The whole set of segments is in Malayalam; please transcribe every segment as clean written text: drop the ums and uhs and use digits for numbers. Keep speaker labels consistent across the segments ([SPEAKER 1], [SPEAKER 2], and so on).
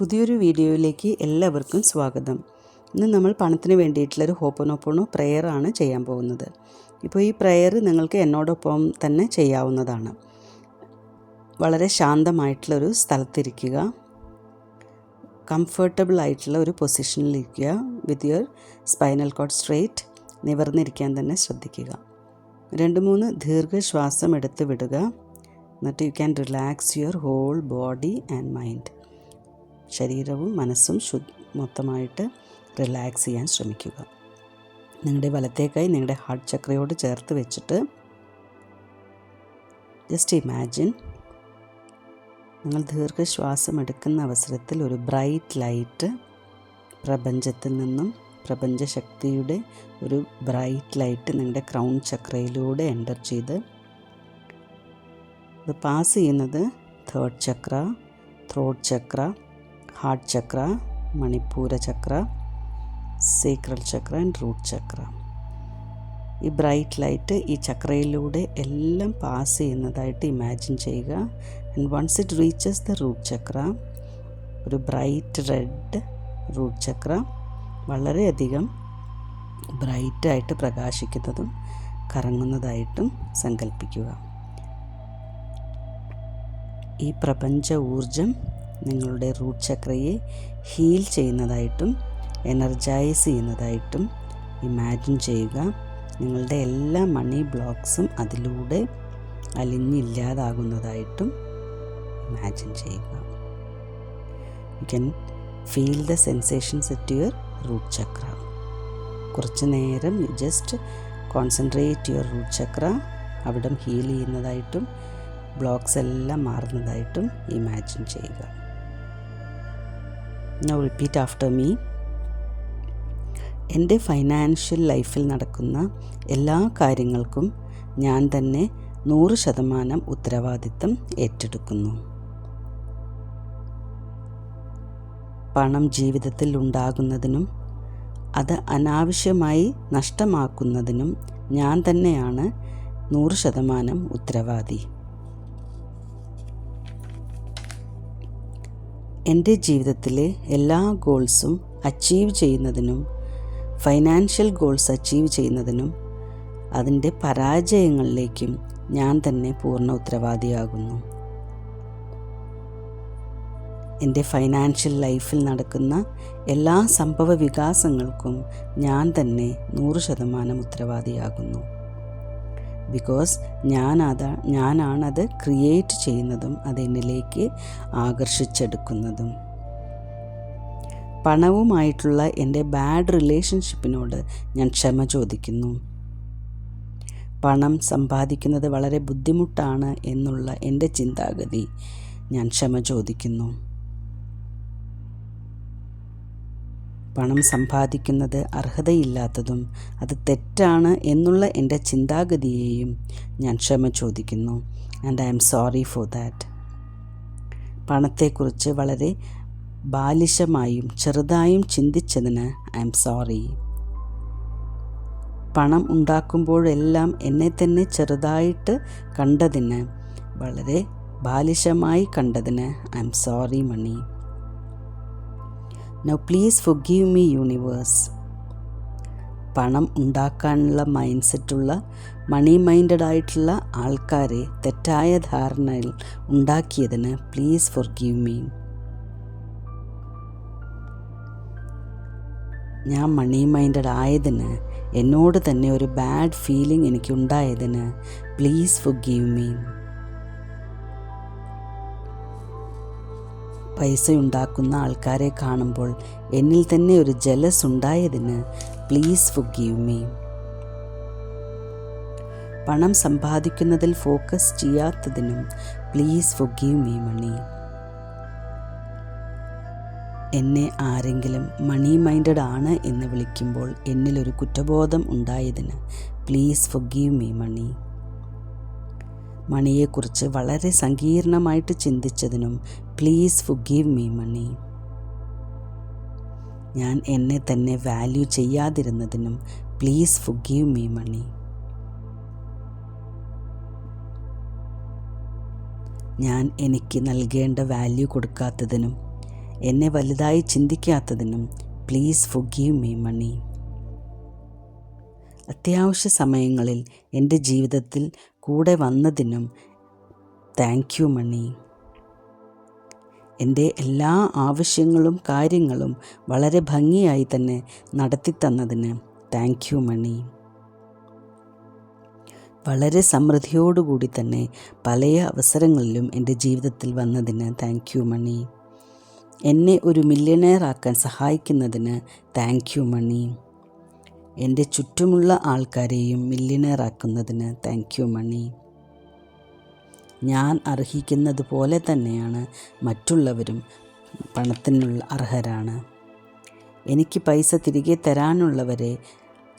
[SPEAKER 1] പുതിയൊരു വീഡിയോയിലേക്ക് എല്ലാവർക്കും സ്വാഗതം. ഇന്ന് നമ്മൾ പണത്തിന് വേണ്ടിയിട്ടുള്ളൊരു ഹോപ്പോനോപ്പോണോ പ്രെയറാണ് ചെയ്യാൻ പോകുന്നത്. ഇപ്പോൾ ഈ പ്രെയർ നിങ്ങൾക്ക് എന്നോടൊപ്പം തന്നെ ചെയ്യാവുന്നതാണ്. വളരെ ശാന്തമായിട്ടുള്ളൊരു സ്ഥലത്തിരിക്കുക, കംഫർട്ടബിൾ ആയിട്ടുള്ള ഒരു പൊസിഷനിലിരിക്കുക, with your spinal cord straight. നിവർന്നിരിക്കാൻ തന്നെ ശ്രദ്ധിക്കുക. 2-3 ദീർഘശ്വാസം എടുത്ത് വിടുക. എന്നിട്ട് you can relax your whole body and mind. ശരീരവും മനസ്സും മൊത്തമായിട്ട് റിലാക്സ് ചെയ്യാൻ ശ്രമിക്കുക. നിങ്ങളുടെ വലത്തെ കൈ നിങ്ങളുടെ ഹാർട്ട് ചക്രയോട് ചേർത്ത് വെച്ചിട്ട് ജസ്റ്റ് ഇമാജിൻ നിങ്ങൾ ദീർഘശ്വാസം എടുക്കുന്ന അവസരത്തിൽ ഒരു ബ്രൈറ്റ് ലൈറ്റ് പ്രപഞ്ചത്തിൽ നിന്നും, പ്രപഞ്ചശക്തിയുടെ ഒരു ബ്രൈറ്റ് ലൈറ്റ് നിങ്ങളുടെ ക്രൗൺ ചക്രയിലൂടെ എൻ്റർ ചെയ്ത് ഇത് പാസ് ചെയ്യുന്നത് 3rd chakra, throat chakra, heart chakra, Manipura chakra, sacral chakra and root chakra. ഈ ബ്രൈറ്റ് ലൈറ്റ് ഈ ചക്രയിലൂടെ എല്ലാം പാസ് ചെയ്യുന്നതായിട്ട് ഇമാജിൻ ചെയ്യുക. And once it reaches the root chakra, ഒരു ബ്രൈറ്റ് റെഡ് റൂട്ട് ചക്ര വളരെയധികം ബ്രൈറ്റായിട്ട് പ്രകാശിക്കുന്നതും കറങ്ങുന്നതായിട്ടും സങ്കല്പിക്കുക. ഈ പ്രപഞ്ച ഊർജം നിങ്ങളുടെ റൂട്ട് ചക്രയെ ഹീൽ ചെയ്യുന്നതായിട്ടും എനർജൈസ് ചെയ്യുന്നതായിട്ടും ഇമാജിൻ ചെയ്യുക. നിങ്ങളുടെ എല്ലാ മണി ബ്ലോക്സും അതിലൂടെ അലിഞ്ഞില്ലാതാകുന്നതായിട്ടും ഇമാജിൻ ചെയ്യുക. You can feel the sensations at your root chakra. കുറച്ച് നേരം just concentrate your root chakra. അവിടം ഹീൽ ചെയ്യുന്നതായിട്ടും ബ്ലോക്സ് എല്ലാം മാറുന്നതായിട്ടും ഇമാജിൻ ചെയ്യുക. Now repeat after me. എൻ്റെ ഫൈനാൻഷ്യൽ ലൈഫിൽ നടക്കുന്ന എല്ലാ കാര്യങ്ങൾക്കും ഞാൻ തന്നെ 100% ഉത്തരവാദിത്തം ഏറ്റെടുക്കുന്നു. പണം ജീവിതത്തിൽ ഉണ്ടാകുന്നതിനും അത് അനാവശ്യമായി നഷ്ടമാക്കുന്നതിനും ഞാൻ തന്നെയാണ് 100% ഉത്തരവാദി. എൻ്റെ ജീവിതത്തിലെ എല്ലാ ഗോൾസും അച്ചീവ് ചെയ്യുന്നതിനും, ഫൈനാൻഷ്യൽ ഗോൾസ് അച്ചീവ് ചെയ്യുന്നതിനും അതിൻ്റെ പരാജയങ്ങളിലേക്കും ഞാൻ തന്നെ പൂർണ്ണ ഉത്തരവാദിയാകുന്നു. എൻ്റെ ഫൈനാൻഷ്യൽ ലൈഫിൽ നടക്കുന്ന എല്ലാ സംഭവ വികാസങ്ങൾക്കും ഞാൻ തന്നെ 100% ഉത്തരവാദിയാകുന്നു. ബിക്കോസ് ഞാനാണത് ക്രിയേറ്റ് ചെയ്യുന്നതും അതെന്നിലേക്ക് ആകർഷിച്ചെടുക്കുന്നതും. പണവുമായിട്ടുള്ള എൻ്റെ ബാഡ് റിലേഷൻഷിപ്പിനോട് ഞാൻ ക്ഷമ ചോദിക്കുന്നു. പണം സമ്പാദിക്കുന്നത് വളരെ ബുദ്ധിമുട്ടാണ് എന്നുള്ള എൻ്റെ ചിന്താഗതി ഞാൻ ക്ഷമ ചോദിക്കുന്നു. പണം സമ്പാദിക്കുന്നത് അർഹതയില്ലാത്തതും അത് തെറ്റാണ് എന്നുള്ള എൻ്റെ ചിന്താഗതിയെയും ഞാൻ ക്ഷമ ചോദിക്കുന്നു. And I am sorry for that. പണത്തെക്കുറിച്ച് വളരെ ബാലിശമായും ചെറുതായും ചിന്തിച്ചതിന് ഐ ആം സോറി. പണം ഉണ്ടാക്കുമ്പോഴെല്ലാം എന്നെ തന്നെ ചെറുതായിട്ട് കണ്ടതിന്, വളരെ ബാലിശമായി കണ്ടതിന് I am sorry Mani. Now please forgive me universe. പണം ഉണ്ടാക്കാനുള്ള മൈൻഡ് സെറ്റുള്ള മണി മൈൻഡഡ് ആയിട്ടുള്ള ആൾക്കാരെ തെറ്റായ ധാരണയിൽ ഉണ്ടാക്കിയതിന് പ്ലീസ് forgive me. ഞാൻ മണി മൈൻഡഡ് ആയതിന്, എന്നോട് തന്നെ ഒരു ബാഡ് ഫീലിംഗ് എനിക്കുണ്ടായതിന് പ്ലീസ് forgive me. പൈസ ഉണ്ടാക്കുന്ന ആൾക്കാരെ കാണുമ്പോൾ എന്നിൽ തന്നെ ഒരു ജലസ് ഉണ്ടായതിന് പ്ലീസ് forgive me. പണം സമ്പാദിക്കുന്നതിൽ ഫോക്കസ് ചെയ്യാത്തതിനും പ്ലീസ് forgive me മണി. എന്നെ ആരെങ്കിലും മണി മൈൻഡഡ് ആണ് എന്ന് വിളിക്കുമ്പോൾ എന്നിലൊരു കുറ്റബോധം ഉണ്ടായതിന് പ്ലീസ് forgive me മണി. മണിയെക്കുറിച്ച് വളരെ സങ്കീർണമായിട്ട് ചിന്തിച്ചതിനും പ്ലീസ് forgive me മണി. ഞാൻ എന്നെ തന്നെ വാല്യൂ ചെയ്യാതിരുന്നതിനും പ്ലീസ് forgive me മണി. ഞാൻ എനിക്ക് നൽകേണ്ട വാല്യൂ കൊടുക്കാത്തതിനും എന്നെ വലുതായി ചിന്തിക്കാത്തതിനും പ്ലീസ് ഫൊർഗീവ് മീ മണി. അത്യാവശ്യ സമയങ്ങളിൽ എൻ്റെ ജീവിതത്തിൽ കൂടെ വന്നതിനും താങ്ക് യു മണി. എൻ്റെ എല്ലാ ആവശ്യങ്ങളും കാര്യങ്ങളും വളരെ ഭംഗിയായി തന്നെ നടത്തിത്തന്നതിന് താങ്ക് യു മണി. വളരെ സമൃദ്ധിയോടുകൂടി തന്നെ പല അവസരങ്ങളിലും എൻ്റെ ജീവിതത്തിൽ വന്നതിന് താങ്ക് യു മണി. എന്നെ ഒരു മില്യണയർ ആക്കാൻ സഹായിക്കുന്നതിന് താങ്ക് യു മണി. എൻ്റെ ചുറ്റുമുള്ള ആൾക്കാരെയും മില്യണയർ ആക്കുന്നതിന് താങ്ക് യു മണി. ഞാൻ അർഹിക്കുന്നത് പോലെ തന്നെയാണ് മറ്റുള്ളവരും പണത്തിനുള്ള അർഹരാണ്. എനിക്ക് പൈസ തിരികെ തരാനുള്ളവരെ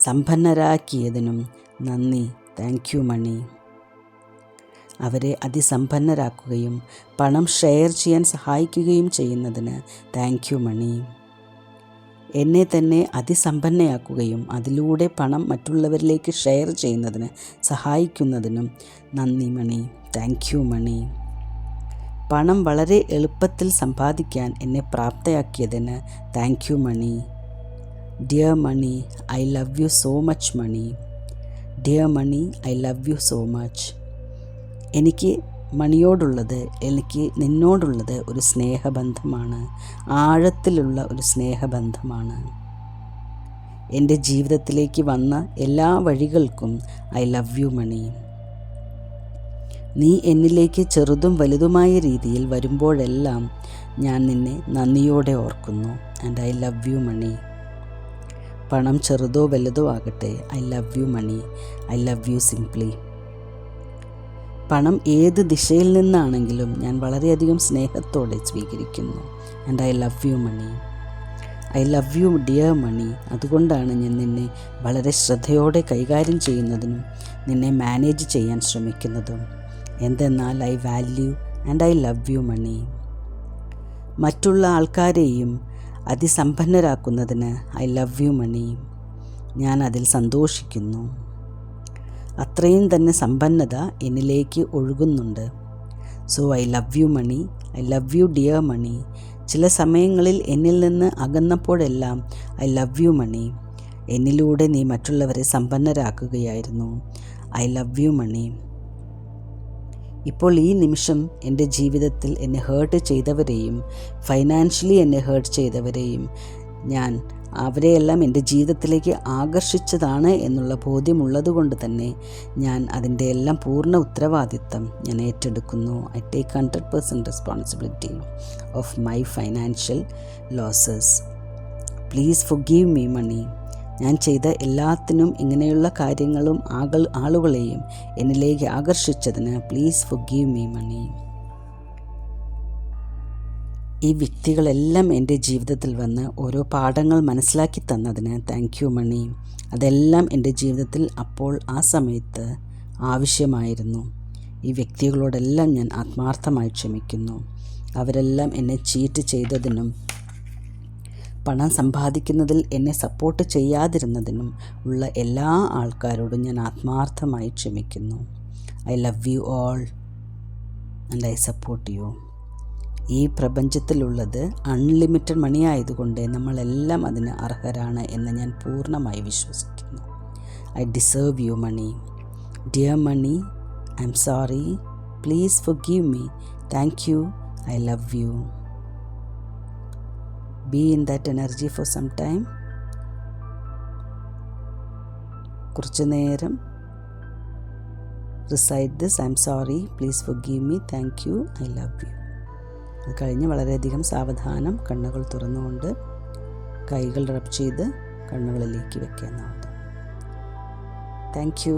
[SPEAKER 1] സമ്പന്നരാക്കിയതിനും നന്ദി, താങ്ക് യു മണി. അവരെ അതിസമ്പന്നരാക്കുകയും പണം ഷെയർ ചെയ്യാൻ സഹായിക്കുകയും ചെയ്യുന്നതിന് താങ്ക് യു മണി. എന്നെ തന്നെ അതിസമ്പന്നയാക്കുകയും അതിലൂടെ പണം മറ്റുള്ളവരിലേക്ക് ഷെയർ ചെയ്യുന്നതിന് സഹായിക്കുന്നതിനും നന്ദി മണി, താങ്ക് യു മണി. പണം വളരെ എളുപ്പത്തിൽ സമ്പാദിക്കാൻ എന്നെ പ്രാപ്തയാക്കിയതിന് thank you money. Dear money, I love you so much money. Dear money, I love you so much. എനിക്ക് നിന്നോടുള്ളത് ഒരു സ്നേഹബന്ധമാണ്, ആഴത്തിലുള്ള ഒരു സ്നേഹബന്ധമാണ്. എൻ്റെ ജീവിതത്തിലേക്ക് വന്ന എല്ലാ വഴികൾക്കും ഐ ലവ് യു മണി. നീ എന്നിലേക്ക് ചെറുതും വലുതുമായ രീതിയിൽ വരുമ്പോഴെല്ലാം ഞാൻ നിന്നെ നന്ദിയോടെ ഓർക്കുന്നു. And I love you money. പണം ചെറുതോ വലുതോ ആകട്ടെ, I love you money. I love you simply. പണം ഏത് ദിശയിൽ നിന്നാണെങ്കിലും ഞാൻ വളരെയധികം സ്നേഹത്തോടെ സ്വീകരിക്കുന്നു. And I love you money. I love you dear money. അതുകൊണ്ടാണ് ഞാൻ നിന്നെ വളരെ ശ്രദ്ധയോടെ കൈകാര്യം ചെയ്യുന്നതിനും നിന്നെ മാനേജ് ചെയ്യാൻ ശ്രമിക്കുന്നതും. എന്തെന്നാൽ I value and I love you money. മറ്റുള്ള ആൾക്കാരെയും അതിസമ്പന്നരാക്കുന്നതിന് ഐ ലവ് യു മണി. ഞാൻ അതിൽ സന്തോഷിക്കുന്നു. അത്രയും തന്നെ സമ്പന്നത എന്നിലേക്ക് ഒഴുകുന്നുണ്ട്. So I love you money. I love you dear money. ചില സമയങ്ങളിൽ എന്നിൽ നിന്ന് അകന്നപ്പോഴെല്ലാം ഐ ലവ് യു മണി. എന്നിലൂടെ നീ മറ്റുള്ളവരെ സമ്പന്നരാക്കുകയായിരുന്നു. I love you money. ഇപ്പോൾ ഈ നിമിഷം എൻ്റെ ജീവിതത്തിൽ എന്നെ ഹേർട്ട് ചെയ്തവരെയും ഫൈനാൻഷ്യലി എന്നെ ഹേർട്ട് ചെയ്തവരെയും ഞാൻ അവരെയെല്ലാം എൻ്റെ ജീവിതത്തിലേക്ക് ആകർഷിച്ചതാണ് എന്നുള്ള ബോധ്യമുള്ളതുകൊണ്ട് തന്നെ ഞാൻ അതിൻ്റെ എല്ലാം പൂർണ്ണ ഉത്തരവാദിത്തം ഞാൻ ഏറ്റെടുക്കുന്നു. I take 100% responsibility of my financial losses. Please forgive me money. ഞാൻ ചെയ്ത എല്ലാത്തിനും ഇങ്ങനെയുള്ള കാര്യങ്ങളും ആളുകളെയും എന്നിലേക്ക് ആകർഷിച്ചതിന് പ്ലീസ് ഫൊർഗീവ് മീ മണി. ഈ വ്യക്തികളെല്ലാം എൻ്റെ ജീവിതത്തിൽ വന്ന് ഓരോ പാഠങ്ങൾ മനസ്സിലാക്കി തന്നതിന് താങ്ക് യു മണി. അതെല്ലാം എൻ്റെ ജീവിതത്തിൽ അപ്പോൾ ആ സമയത്ത് ആവശ്യമായിരുന്നു. ഈ വ്യക്തികളോടെല്ലാം ഞാൻ ആത്മാർത്ഥമായി ക്ഷമിക്കുന്നു. അവരെല്ലാം എന്നെ ചീറ്റ് ചെയ്തതിനും പണം സമ്പാദിക്കുന്നതിൽ എന്നെ സപ്പോർട്ട് ചെയ്യാതിരുന്നതിനും ഉള്ള എല്ലാ ആൾക്കാരോടും ഞാൻ ആത്മാർത്ഥമായി ക്ഷമിക്കുന്നു. I love you all and I support you. ഈ പ്രപഞ്ചത്തിലുള്ളത് അൺലിമിറ്റഡ് മണി ആയതുകൊണ്ട് നമ്മളെല്ലാം അതിന് അർഹരാണ് എന്ന് ഞാൻ പൂർണ്ണമായി വിശ്വസിക്കുന്നു. I deserve you money. Dear money, I'm sorry. Please forgive me. Thank you. I love you. Be in that energy for some time. കുറച്ചു നേരം recite this. I am sorry. Please forgive me. Thank you. I love you. അത് കഴിഞ്ഞ് വളരെയധികം സാവധാനം കണ്ണുകൾ തുറന്നുകൊണ്ട് കൈകൾ റബ് ചെയ്ത് കണ്ണുകളിലേക്ക് വെക്കാവുന്നതാണ്. Thank U.